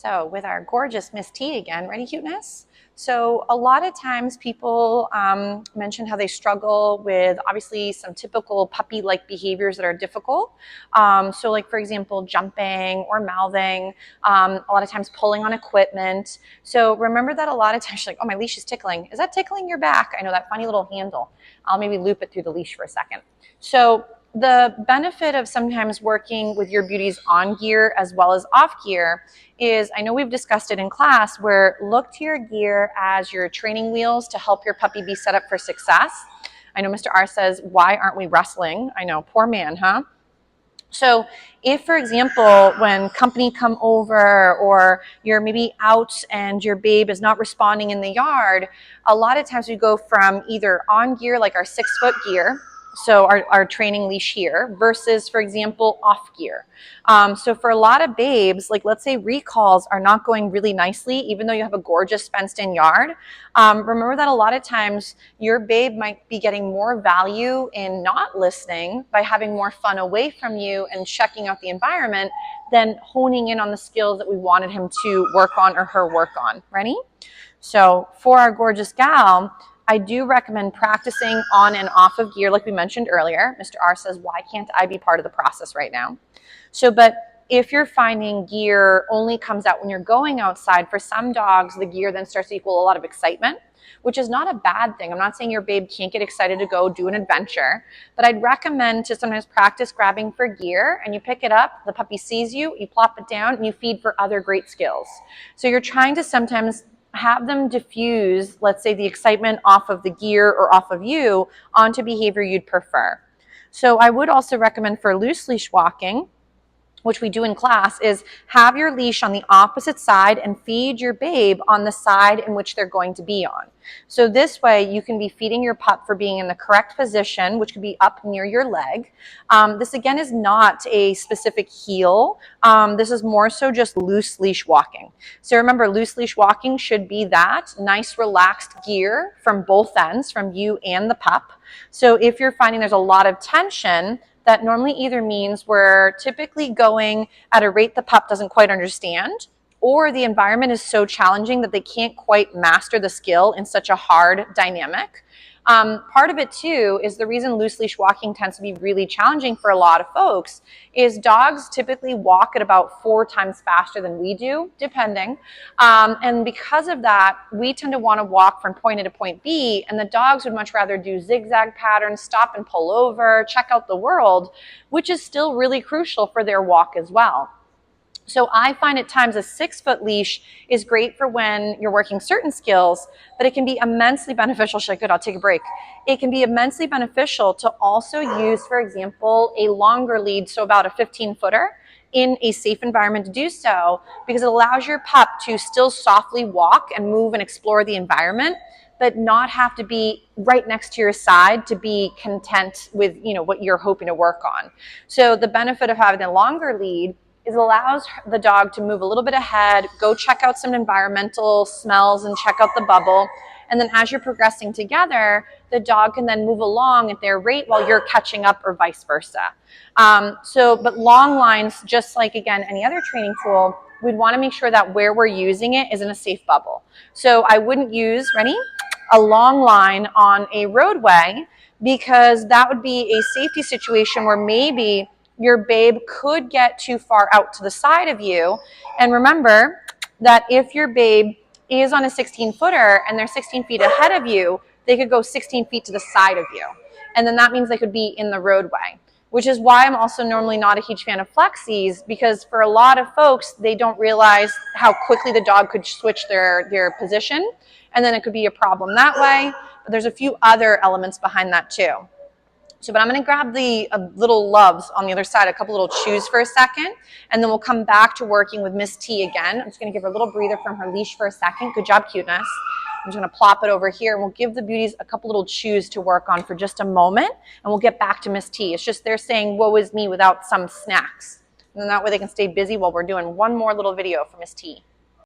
So with our gorgeous Miss T again, ready cuteness? So a lot of times people mention how they struggle with obviously some typical puppy-like behaviors that are difficult. So like for example, jumping or mouthing, a lot of times pulling on equipment. So remember that a lot of times you're like, oh, my leash is tickling. Is that tickling your back? I know that funny little handle. I'll maybe loop it through the leash for a second. So the benefit of sometimes working with your beauties on gear as well as off gear is, I know we've discussed it in class, where look to your gear as your training wheels to help your puppy be set up for success. I know Mr. R says, why aren't we wrestling? I know, poor man, huh? So if, for example, when company come over or you're maybe out and your babe is not responding in the yard, a lot of times we go from either on gear, like our 6-foot gear, so our training leash here, versus, for example, off gear. So for a lot of babes, like let's say recalls are not going really nicely, even though you have a gorgeous fenced-in yard. Remember that a lot of times your babe might be getting more value in not listening by having more fun away from you and checking out the environment than honing in on the skills that we wanted him to work on or her work on. Ready? So for our gorgeous gal, I do recommend practicing on and off of gear like we mentioned earlier. Mr. R says, why can't I be part of the process right now? So, but if you're finding gear only comes out when you're going outside, for some dogs, the gear then starts to equal a lot of excitement, which is not a bad thing. I'm not saying your babe can't get excited to go do an adventure, but I'd recommend to sometimes practice grabbing for gear, and you pick it up, the puppy sees you, you plop it down, and you feed for other great skills. So you're trying to sometimes have them diffuse, let's say, the excitement off of the gear or off of you onto behavior you'd prefer. So I would also recommend for loose leash walking, which we do in class, is have your leash on the opposite side and feed your babe on the side in which they're going to be on. So this way you can be feeding your pup for being in the correct position, which could be up near your leg. This again is not a specific heel. This is more so just loose leash walking. So remember, loose leash walking should be that nice relaxed gear from both ends, from you and the pup. So if you're finding there's a lot of tension, that normally either means we're typically going at a rate the pup doesn't quite understand, or the environment is so challenging that they can't quite master the skill in such a hard dynamic. Part of it too is the reason loose leash walking tends to be really challenging for a lot of folks is dogs typically walk at about 4 times faster than we do, depending. And because of that, we tend to want to walk from point A to point B, and the dogs would much rather do zigzag patterns, stop and pull over, check out the world, which is still really crucial for their walk as well. So I find at times a 6-foot leash is great for when you're working certain skills, but it can be immensely beneficial. She's like, good, I'll take a break. It can be immensely beneficial to also use, for example, a longer lead, so about a 15-footer, in a safe environment to do so, because it allows your pup to still softly walk and move and explore the environment, but not have to be right next to your side to be content with, you know, what you're hoping to work on. So the benefit of having a longer lead is it allows the dog to move a little bit ahead, go check out some environmental smells and check out the bubble. And then as you're progressing together, the dog can then move along at their rate while you're catching up, or vice versa. But long lines, just like, again, any other training tool, we'd want to make sure that where we're using it is in a safe bubble. So I wouldn't use, ready, a long line on a roadway, because that would be a safety situation where maybe your babe could get too far out to the side of you. And remember that if your babe is on a 16-footer and they're 16 feet ahead of you, they could go 16 feet to the side of you. And then that means they could be in the roadway, which is why I'm also normally not a huge fan of flexies, because for a lot of folks, they don't realize how quickly the dog could switch their position. And then it could be a problem that way. But there's a few other elements behind that too. So, but I'm going to grab the little loves on the other side, a couple little chews for a second, and then we'll come back to working with Miss T again. I'm just going to give her a little breather from her leash for a second. Good job, cuteness. I'm just going to plop it over here, and we'll give the beauties a couple little chews to work on for just a moment, and we'll get back to Miss T. It's just they're saying, woe is me, without some snacks. And then that way they can stay busy while we're doing one more little video for Miss T.